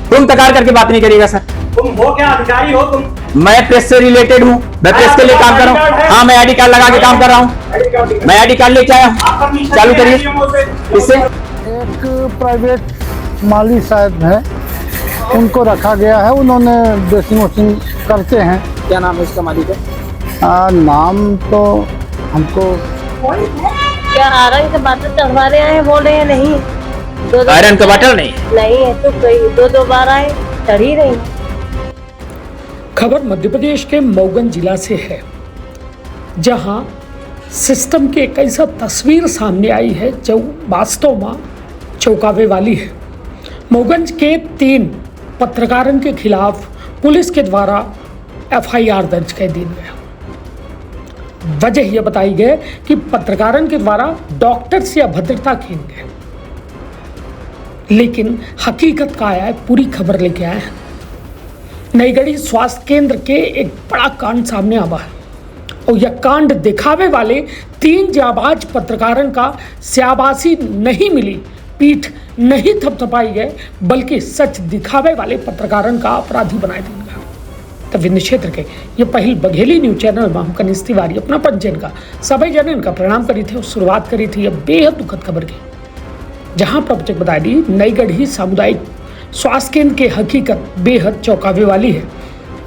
तुम तकार करके बात नहीं करिएगा सर। तुम हो क्या, अधिकारी हो तुम? मैं प्रेस से रिलेटेड हूँ, मैं प्रेस के लिए काम कर रहा हूँ। हाँ, मैं आईडी कार्ड लगा के काम कर रहा हूँ। मैं आईडी कार्ड लेके आया हूँ, चालू करिए इससे। एक प्राइवेट माली साहब है, उनको रखा गया है, उन्होंने ड्रेसिंग वॉशिंग करते हैं। क्या नाम है इसका मालिक का? नाम तो हमको क्या आयरन के बाटल चढ़वा रहे हैं, बोल रहे हैं नहीं। आयरन का बाटल नहीं है तो कई दो बार आए, चढ़ ही रही। खबर मध्य प्रदेश के मऊगंज जिला से है, जहां सिस्टम की एक ऐसा तस्वीर सामने आई है जो वास्तव में चौंकावे वाली है। मऊगंज के 3 पत्रकारों के खिलाफ पुलिस के द्वारा FIR दर्ज कर दी गया। वजह यह बताई गई कि पत्रकारों के द्वारा डॉक्टर से अभद्रता की गई, लेकिन हकीकत का आया है, पूरी खबर लेके आए हैं। नईगढ़ी स्वास्थ्य केंद्र के एक बड़ा कांड सामने आवा है और यह कांड दिखावे वाले 3 जाबाज पत्रकारों का शाबाशी नहीं मिली, पीठ नहीं थपथपाई गए, बल्कि सच दिखावे वाले पत्रकारों का अपराधी बनाए दिया गया। तब विंध्य क्षेत्र के ये पहल बघेली न्यूज चैनल में हम कनिष्ठ तिवारी अपना पंचन का सभी जन का प्रणाम करी थे और शुरुआत करी थी यह बेहद दुखद खबर की, जहां प्रवचक बता दी नईगढ़ी सामुदायिक स्वास्थ्य केंद्र की हकीकत बेहद चौंकावे वाली है,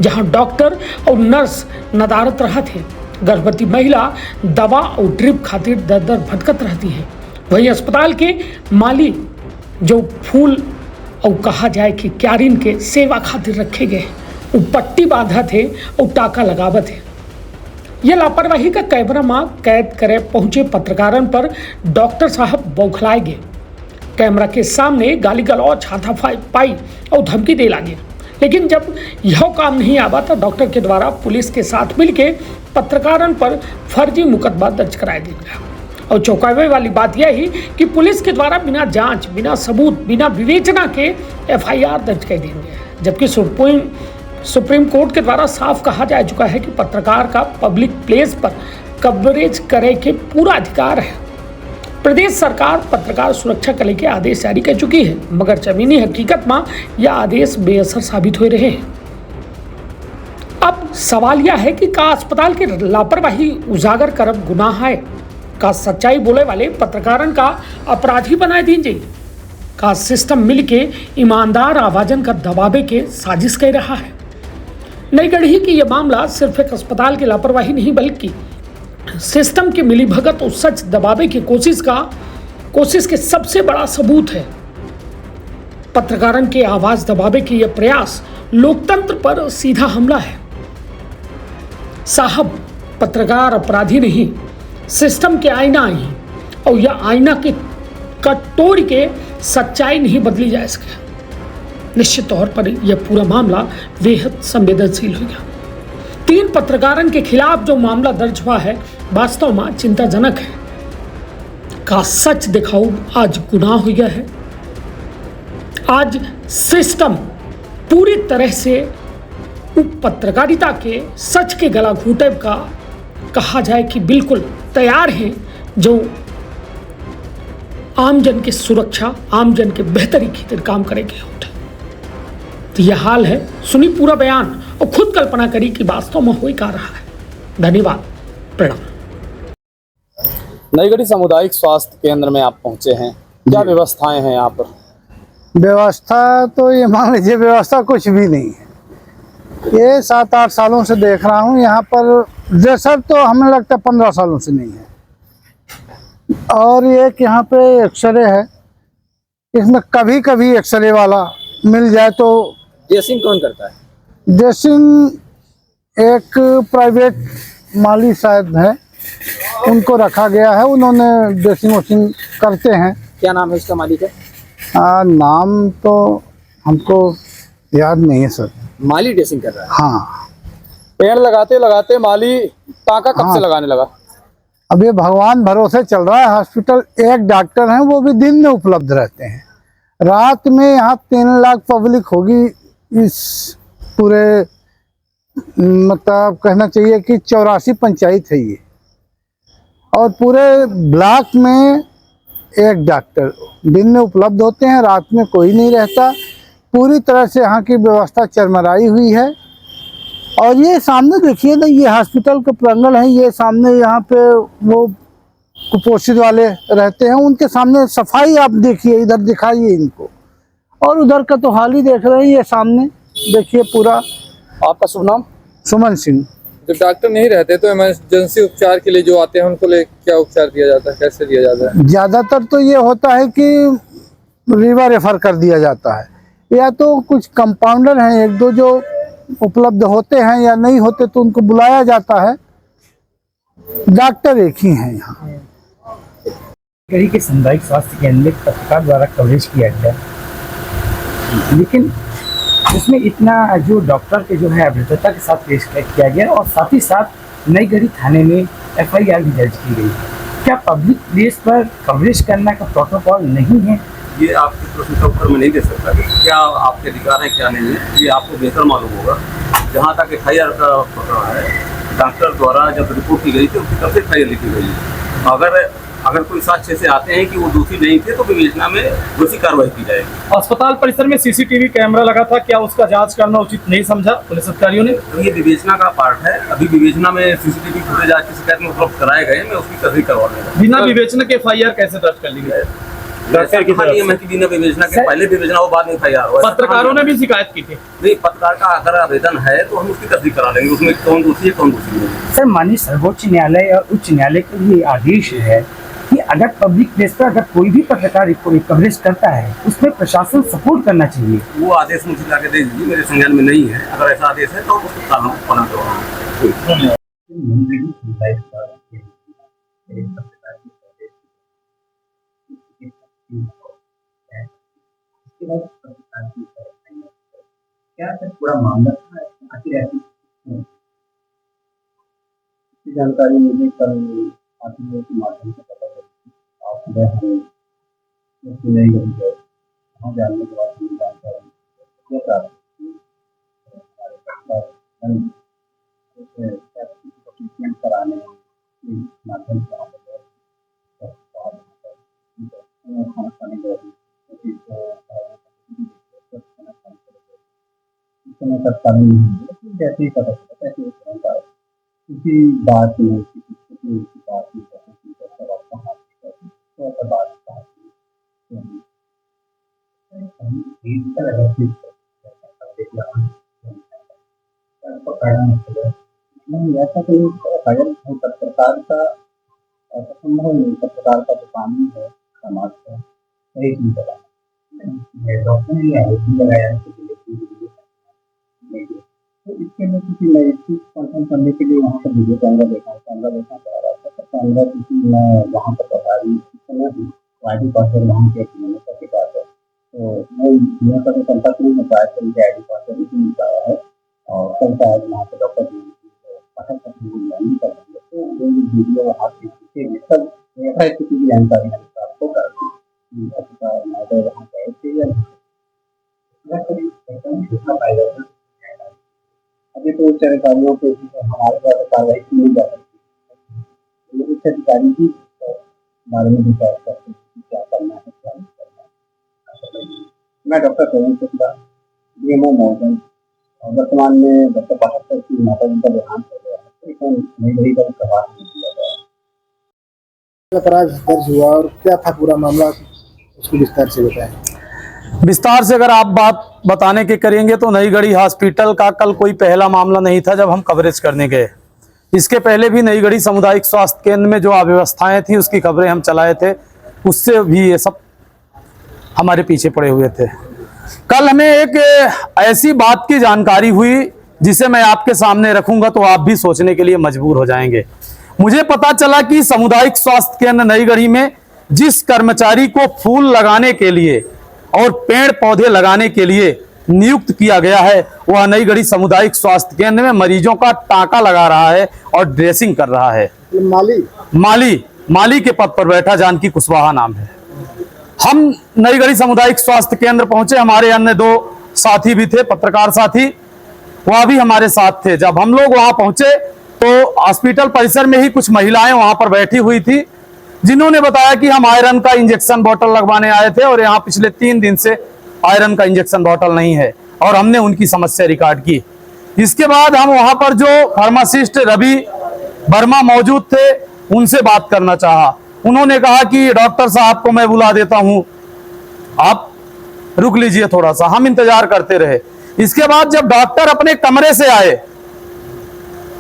जहां डॉक्टर और नर्स नदारत रहा थे। गर्भवती महिला दवा और ड्रिप खातिर दर दर भटकत रहती है। वहीं अस्पताल के माली जो फूल और कहा जाए कि क्यारिन के सेवा खातिर रखे गए, वो पट्टी बांधा थे और टाका लगावत है। यह लापरवाही का कैमरा में कैद करे पहुंचे पत्रकारों पर डॉक्टर साहब बौखलाए गए। कैमरा के सामने गाली गलौज, हाथापाई और धमकी दे लगे, लेकिन जब यह काम नहीं आवा तो डॉक्टर के द्वारा पुलिस के साथ मिलकर पत्रकारों पर फर्जी मुकदमा दर्ज कराया गया। और चौंकावे वाली बात यह ही कि पुलिस के द्वारा बिना जांच, बिना सबूत, बिना विवेचना के FIR दर्ज कर दी गई, जबकि सुप्रीम कोर्ट के द्वारा साफ कहा जा चुका है कि पत्रकार का पब्लिक प्लेस पर कवरेज करे के पूरा अधिकार है। प्रदेश सरकार पत्रकार सुरक्षा को लेकर आदेश जारी कर चुकी है, मगर जमीनी हकीकत में यह आदेश बेअसर साबित हो रहे हैं। अब सवाल यह है कि का अस्पताल की लापरवाही उजागर करब गुनाह है? का सच्चाई बोले वाले पत्रकारों का अपराधी बनाए दीजिए? का सिस्टम मिलके ईमानदार आवाजन का दबावे के साजिश कर रहा है? नईगढ़ी की यह मामला सिर्फ एक अस्पताल की लापरवाही नहीं, बल्कि सिस्टम की मिलीभगत और सच दबावे की कोशिश के सबसे बड़ा सबूत है। पत्रकारों के आवाज दबावे की यह प्रयास लोकतंत्र पर सीधा हमला है। साहब, पत्रकार अपराधी नहीं, सिस्टम के आईना ही, और यह आईना के कटोरी के सच्चाई नहीं बदली जा सके। निश्चित तौर पर यह पूरा मामला बेहद संवेदनशील हो गया। 3 पत्रकारों के खिलाफ जो मामला दर्ज हुआ है वास्तव में चिंताजनक है। का सच दिखाओ आज गुनाह हो गया है। आज सिस्टम पूरी तरह से पत्रकारिता के सच के गला घूटे का कहा जाए कि बिल्कुल तैयार हैं, जो आमजन की सुरक्षा, आमजन के बेहतरी खातिर काम करेंगे होते। तो यह हाल है। सुनी पूरा बयान और खुद कल्पना करी कि वास्तव में हो क्या रहा है। धन्यवाद, प्रणाम। नईगढ़ी सामुदायिक स्वास्थ्य केंद्र में आप पहुंचे हैं, क्या व्यवस्थाएं हैं यहाँ पर? व्यवस्था तो ये मान लीजिए, व्यवस्था कुछ भी नहीं है। ये 7-8 सालों से देख रहा हूँ यहाँ पर। ड्रेसर तो हमें लगता है 15 सालों से नहीं है। और एक यहाँ पे एक्सरे है, इसमें कभी कभी एक्सरे वाला मिल जाए तो। ड्रेसिंग कौन करता है? ड्रेसिंग एक प्राइवेट माली साहब है, उनको रखा गया है, उन्होंने ड्रेसिंग वॉशिंग करते हैं। क्या नाम है इसका मालिक है? नाम तो हमको याद नहीं है सर। माली ड्रेसिंग कर रहा है? हाँ। पेड़ लगाते लगाते माली टाका कब से लगाने लगा? अब ये भगवान भरोसे चल रहा है। हॉस्पिटल एक डॉक्टर हैं, वो भी दिन में उपलब्ध रहते हैं। रात में यहाँ 3 लाख पब्लिक होगी इस पूरे, मतलब कहना चाहिए कि 84 पंचायत है ये, और पूरे ब्लॉक में एक डॉक्टर दिन में उपलब्ध होते हैं, रात में कोई नहीं रहता। पूरी तरह से यहाँ की व्यवस्था चरमराई हुई है। और ये सामने देखिए ना, ये हॉस्पिटल के प्रांगण है, ये सामने यहाँ पे वो कुपोषित वाले रहते हैं, उनके सामने सफाई आप देखिए, इधर दिखाइए इनको, और उधर का तो हाल ही देख रहे हैं, ये सामने देखिए पूरा। आपका शुभ नाम? सुमन सिंह। जब डॉक्टर नहीं रहते तो इमरजेंसी उपचार के लिए जो आते हैं उनको ले क्या उपचार दिया जाता है, कैसे दिया जाता है? ज़्यादातर तो ये होता है कि रिवर रेफर कर दिया जाता है, या तो कुछ कंपाउंडर हैं एक दो जो उपलब्ध होते हैं, या नहीं होते तो उनको बुलाया जाता है। डॉक्टर एक ही हैं यहाँ। गढ़ी के सामुदायिक स्वास्थ्य केंद्र में पत्रकार द्वारा कवरेज किया गया, लेकिन इसमें इतना जो डॉक्टर के जो है अभद्रता के साथ पेश किया गया, और साथ ही साथ नई गढ़ी थाने में FIR भी दर्ज की गई। क्या पब्लिक प्लेस पर कवरेज करना का प्रोटोकॉल नहीं है? ये आपके प्रश्न का उत्तर मैं नहीं दे सकता कि क्या आपके अधिकार है क्या नहीं है, ये आपको बेहतर मालूम होगा। जहाँ तक FIR का पकड़ा है, डॉक्टर द्वारा जब रिपोर्ट की गई थी उसकी तरफ से FIR लिखी गई है। अगर कोई साक्ष्य से आते हैं कि वो दोषी नहीं थे तो विवेचना में दोषी कार्रवाई की जाएगी। अस्पताल परिसर में CCTV कैमरा लगा था, क्या उसका जांच करना उचित नहीं समझा पुलिस अधिकारियों ने? तो ये विवेचना का पार्ट है। अभी विवेचना में CCTV फुटेज आज की शिकायत में उपलब्ध कराए गए, मैं उसकी तस्दीक करवा दूंगा। बिना विवेचना के FIR कैसे दर्ज कर ली गई? बिना विवेचना के पहले विवेचना हो बाद में FIR हो। पत्रकारों ने भी शिकायत की थी। नहीं, पत्रकार का अगर आवेदन है तो हम उसकी तस्दीक करा लेंगे, उसमें कौन दोषी है कौन दोषी नहीं। सर, माननीय सर्वोच्च न्यायालय और उच्च न्यायालय का ये आदेश है कि अगर पब्लिक प्लेस पर अगर कोई भी पत्रकार कवरेज करता है उसमें प्रशासन सपोर्ट करना चाहिए। वो आदेश मुझे लाके दे दीजिए, मेरे संज्ञान में नहीं है। अगर ऐसा आदेश है तो उसको पालन करवाएंगे। क्या सर पूरा मामला आखिर ऐसी जानकारी मुझे कल आर्टिकल के माध्यम से पता चली। आप नहीं गए वहाँ जानने के बाद मुझे जानकारी ट्रीटमेंट कराने के माध्यम से खाना खाने गए तत्कालीन नहीं है, जैसे ही पता चला कैसे किसी बात में किसी बात में नहीं ऐसा कोई पत्रकार का ऐसा संभव नहीं। पत्रकार का जो कानून है समाज का सही नहीं चला। डॉक्टर ने आरोपी लगाया तो इसके लिए किसी नैतिक कंसर्न करने के लिए वहाँ पर वीडियो कैमरा देखा पड़ा रहा था। कैमरा किसी मैं वहाँ पर प्रभारी ID पासवर्ड वहाँ के के पास है, तो मैं यहाँ पर संपर्क नहीं हो पाया तो मुझे ID पासवर्ड नहीं मिल पाया है। और कल शायद वहाँ पर डॉक्टर नहीं कर देंगे तो वो वीडियो वहाँ सब किसी की जानकारी आपको कर दी वहाँ गए थे या नहीं। अभी तो उच्च अधिकारियों के हमारे द्वारा कार्रवाई की नहीं जा सकती, उच्च अधिकारी की बारे में विचार करते क्या करना है क्या नहीं करना है। मैं doctor Praveen Shukla DMO model और वर्तमान में डॉक्टर 72 की माता जी का देहांत हो गया है, तो नई गढ़ी का प्रभाव नहीं दिया गया। अपराध दर्ज हुआ और क्या था पूरा मामला, उसको विस्तार से बताएं। विस्तार से अगर आप बात बताने के करेंगे तो नई गढ़ी हॉस्पिटल का कल कोई पहला मामला नहीं था जब हम कवरेज करने गए। इसके पहले भी नई गढ़ी सामुदायिक स्वास्थ्य केंद्र में जो अव्यवस्थाएं थी उसकी खबरें हम चलाए थे, उससे भी ये सब हमारे पीछे पड़े हुए थे। कल हमें एक ऐसी बात की जानकारी हुई जिसे मैं आपके सामने रखूंगा तो आप भी सोचने के लिए मजबूर हो जाएंगे। मुझे पता चला कि सामुदायिक स्वास्थ्य केंद्र नई गढ़ी में जिस कर्मचारी को फूल लगाने के लिए और पेड़ पौधे लगाने के लिए नियुक्त किया गया है वह नई गढ़ी सामुदायिक स्वास्थ्य केंद्र में मरीजों का टाँका लगा रहा है और ड्रेसिंग कर रहा है। माली के पद पर बैठा जानकी कुशवाहा नाम है। हम नई गढ़ी सामुदायिक स्वास्थ्य केंद्र पहुंचे, हमारे अन्य 2 साथी भी थे, पत्रकार साथी, वह भी हमारे साथ थे। जब हम लोग वहां पहुंचे तो हॉस्पिटल परिसर में ही कुछ महिलाएं वहां पर बैठी हुई थी जिन्होंने बताया कि हम आयरन का इंजेक्शन बॉटल लगवाने आए थे और यहाँ पिछले 3 दिन से आयरन का इंजेक्शन बॉटल नहीं है, और हमने उनकी समस्या रिकॉर्ड की। इसके बाद हम वहां पर जो फार्मासिस्ट रवि वर्मा मौजूद थे उनसे बात करना चाहा। उन्होंने कहा कि डॉक्टर साहब को मैं बुला देता हूं, आप रुक लीजिए थोड़ा सा। हम इंतजार करते रहे। इसके बाद जब डॉक्टर अपने कमरे से आए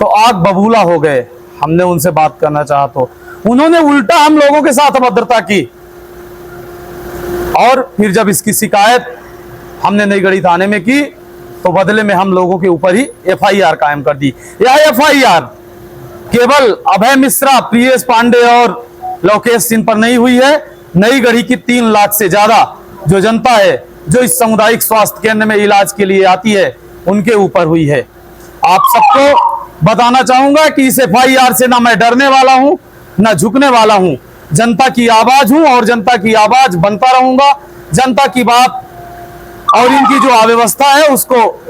तो आग बबूला हो गए। हमने उनसे बात करना चाहा तो उन्होंने उल्टा हम लोगों के साथ अभद्रता की, और फिर जब इसकी शिकायत हमने नईगढ़ी थाने में की तो बदले में हम लोगों के ऊपर ही FIR कायम कर दी। यह FIR केवल अभय मिश्रा, प्रियेश पांडे और लोकेश सिंह पर नहीं हुई है, नईगढ़ी की 3 लाख से ज्यादा जो जनता है जो इस सामुदायिक स्वास्थ्य केंद्र में इलाज के लिए आती है उनके ऊपर हुई है। आप सबको बताना चाहूंगा कि इस FIR से ना मैं डरने वाला हूं ना झुकने वाला हूं। जनता की आवाज हूं और जनता की आवाज बनता रहूंगा। जनता की बात और इनकी जो अव्यवस्था है उसको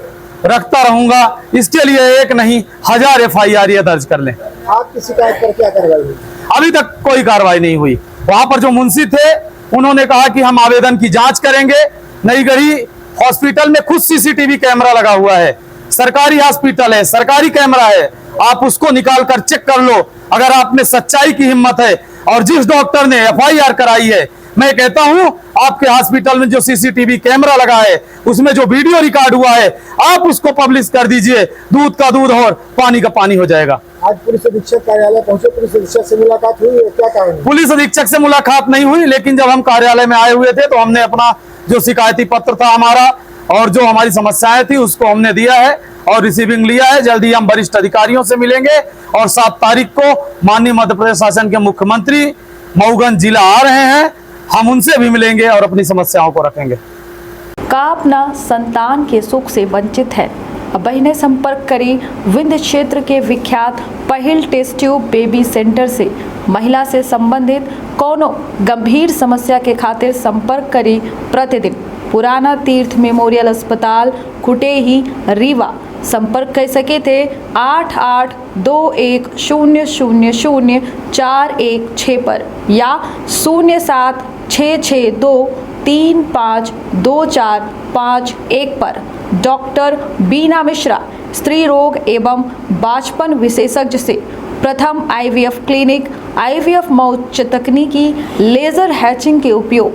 रखता रहूंगा। इसके लिए एक नहीं 1000 FIR ये दर्ज कर लें। आपकी शिकायत पर क्या कार्रवाई हुई? अभी तक कोई कार्रवाई नहीं हुई। वहां पर जो मुंशी थे उन्होंने कहा कि हम आवेदन की जांच करेंगे। नईगढ़ी हॉस्पिटल में खुद CCTV कैमरा लगा हुआ है, सरकारी हॉस्पिटल है, सरकारी कैमरा है, आप उसको निकाल कर चेक कर लो। अगर आप में सच्चाई की हिम्मत है और जिस डॉक्टर ने FIR कराई है, मैं कहता हूं आपके हॉस्पिटल में जो CCTV कैमरा लगा है उसमें जो वीडियो रिकॉर्ड हुआ है आप उसको पब्लिश कर दीजिए। दूध का दूध और पानी का पानी हो जाएगा। आज पुलिस अधीक्षक कार्यालय पहुंचे, पुलिस अधीक्षक से मुलाकात हुई, क्या कारण? पुलिस अधीक्षक से मुलाकात नहीं हुई, लेकिन जब हम कार्यालय में आए हुए थे तो हमने अपना जो शिकायती पत्र था हमारा और जो हमारी समस्याएं थी उसको हमने दिया है और रिसीविंग लिया है। जल्दी हम वरिष्ठ अधिकारियों से मिलेंगे और 7 तारीख को माननीय मध्य प्रदेश शासन के मुख्यमंत्री मऊगंज जिला आ रहे हैं, हम उनसे भी मिलेंगे और अपनी समस्याओं को रखेंगे। का अपना संतान के सुख से वंचित है? अब बहनें संपर्क करें विंध्य क्षेत्र के विख्यात पहिल टेस्ट ट्यूब बेबी सेंटर से। महिला से संबंधित कोनो गंभीर समस्या के खातिर संपर्क करें प्रतिदिन पुराना तीर्थ मेमोरियल अस्पताल कुटेही रीवा। संपर्क कर सके थे 8821000416 पर या 0766235245 पर। डॉक्टर बीना मिश्रा स्त्री रोग एवं बाचपन विशेषज्ञ से प्रथम IVF क्लिनिक, IVF मौत तकनीकी, लेजर हैचिंग के उपयोग,